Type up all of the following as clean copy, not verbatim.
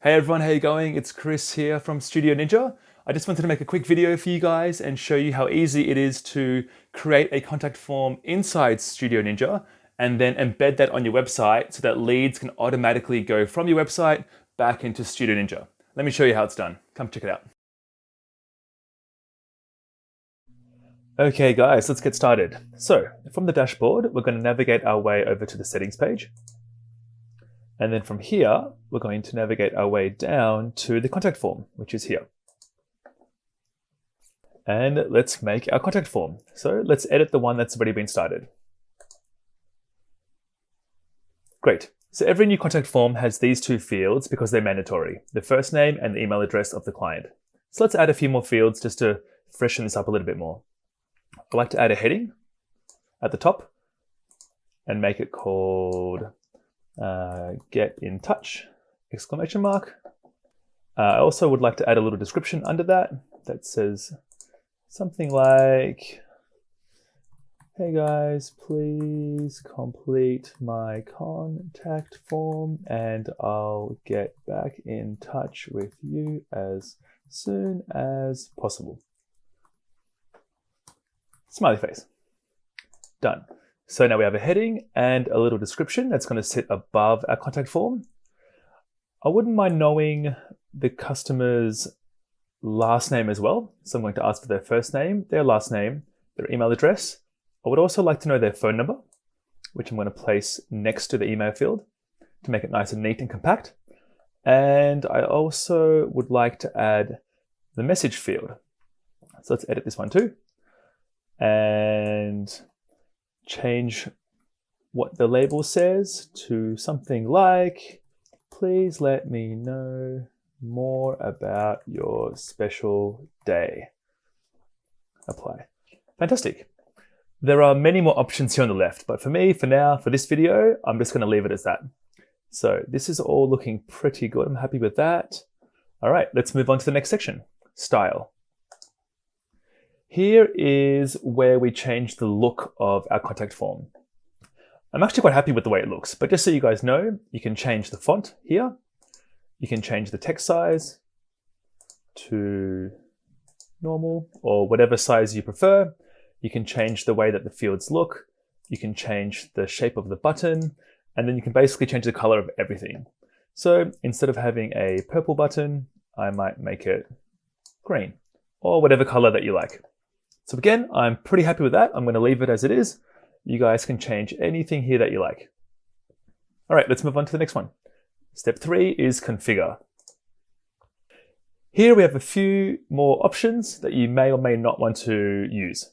Hey everyone, how you going? It's Chris here from Studio Ninja. I just wanted to make a quick video for you guys and show you how easy it is to create a contact form inside Studio Ninja and then embed that on your website so that leads can automatically go from your website back into Studio Ninja. Let me show you how it's done. Come check it out. Okay guys, let's get started. So from the dashboard, we're going to navigate our way over to the settings page. And then from here, we're going to navigate our way down to the contact form, which is here. And let's make our contact form. So let's edit the one that's already been started. Great. So every new contact form has these two fields because they're mandatory, the first name and the email address of the client. So let's add a few more fields just to freshen this up a little bit more. I'd like to add a heading at the top and make it called get in touch, exclamation mark. I also would like to add a little description under that says something like, hey guys, please complete my contact form and I'll get back in touch with you as soon as possible. Smiley face. Done. So now we have a heading and a little description that's going to sit above our contact form. I wouldn't mind knowing the customer's last name as well. So I'm going to ask for their first name, their last name, their email address. I would also like to know their phone number, which I'm going to place next to the email field to make it nice and neat and compact. And I also would like to add the message field. So let's edit this one too. And change what the label says to something like, please let me know more about your special day. Apply. Fantastic. There are many more options here on the left, but for me, for now, for this video, I'm just going to leave it as that. So this is all looking pretty good. I'm happy with that. All right, let's move on to the next section, style. Here is where we change the look of our contact form. I'm actually quite happy with the way it looks, but just so you guys know, you can change the font here. You can change the text size to normal or whatever size you prefer. You can change the way that the fields look. You can change the shape of the button, and then you can basically change the color of everything. So instead of having a purple button, I might make it green or whatever color that you like. So again, I'm pretty happy with that. I'm going to leave it as it is. You guys can change anything here that you like. All right, let's move on to the next one. Step 3 is configure. Here we have a few more options that you may or may not want to use.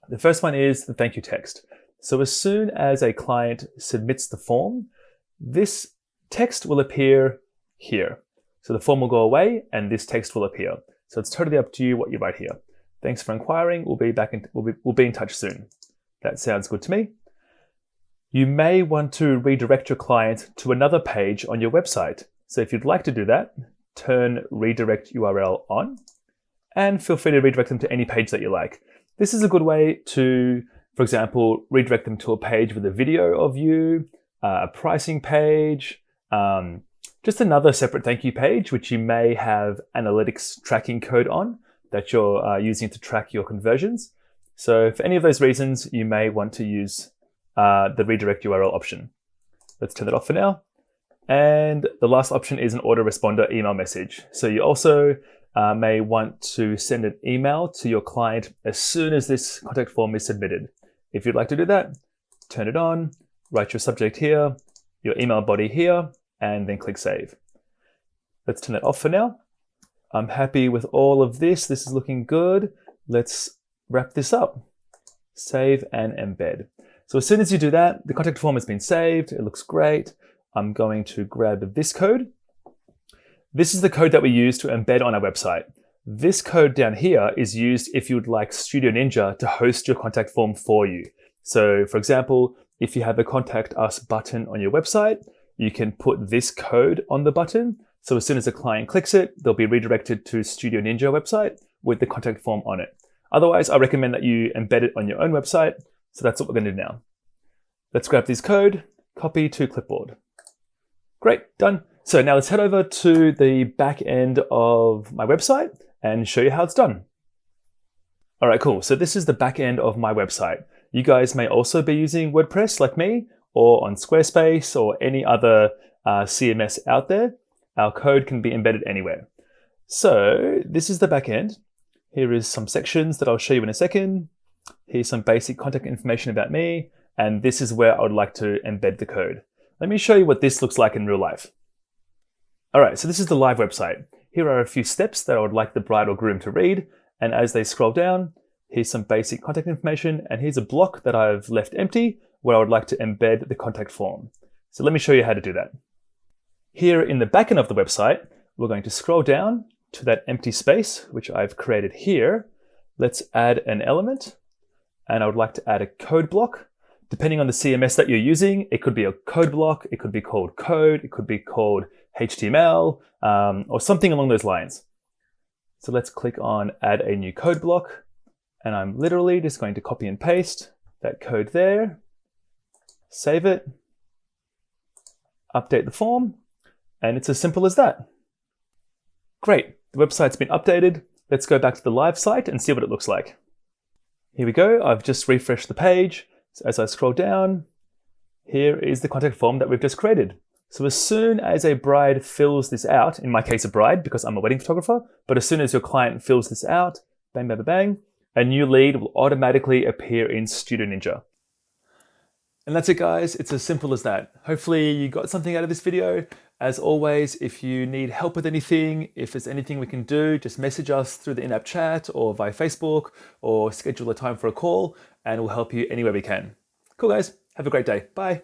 The first one is the thank you text. So as soon as a client submits the form, this text will appear here. So the form will go away and this text will appear. So it's totally up to you what you write here. Thanks for inquiring. We'll be in touch soon. That sounds good to me. You may want to redirect your client to another page on your website. So if you'd like to do that, turn redirect URL on and feel free to redirect them to any page that you like. This is a good way to, for example, redirect them to a page with a video of you, a pricing page, just another separate thank you page, which you may have analytics tracking code on that you're using to track your conversions. So for any of those reasons, you may want to use the redirect URL option. Let's turn that off for now. And the last option is an autoresponder email message. So you also may want to send an email to your client as soon as this contact form is submitted. If you'd like to do that, turn it on, write your subject here, your email body here, and then click save. Let's turn that off for now. I'm happy with all of this. This is looking good. Let's wrap this up. Save and embed. So as soon as you do that, the contact form has been saved. It looks great. I'm going to grab this code. This is the code that we use to embed on our website. This code down here is used if you'd like Studio Ninja to host your contact form for you. So for example, if you have a contact us button on your website, you can put this code on the button. So as soon as a client clicks it, they'll be redirected to Studio Ninja website with the contact form on it. Otherwise, I recommend that you embed it on your own website. So that's what we're going to do now. Let's grab this code, copy to clipboard. Great, done. So now let's head over to the back end of my website and show you how it's done. All right, cool. So this is the back end of my website. You guys may also be using WordPress like me, or on Squarespace or any other CMS out there. Our code can be embedded anywhere. So this is the back end. Here is some sections that I'll show you in a second. Here's some basic contact information about me. And this is where I would like to embed the code. Let me show you what this looks like in real life. All right, so this is the live website. Here are a few steps that I would like the bride or groom to read. And as they scroll down, here's some basic contact information. And here's a block that I've left empty where I would like to embed the contact form. So let me show you how to do that. Here in the backend of the website, we're going to scroll down to that empty space, which I've created here. Let's add an element. And I would like to add a code block. Depending on the CMS that you're using, it could be a code block, it could be called code, it could be called HTML, or something along those lines. So let's click on add a new code block. And I'm literally just going to copy and paste that code there, save it, update the form, and it's as simple as that. Great, the website's been updated. Let's go back to the live site and see what it looks like. Here we go, I've just refreshed the page. So as I scroll down, here is the contact form that we've just created. So as soon as a bride fills this out, in my case a bride because I'm a wedding photographer, but as soon as your client fills this out, bang, bang, bang, bang, a new lead will automatically appear in Studio Ninja. And that's it, guys. It's as simple as that. Hopefully you got something out of this video. As always, if you need help with anything, if there's anything we can do, just message us through the in-app chat or via Facebook or schedule a time for a call and we'll help you any way we can. Cool, guys. Have a great day. Bye.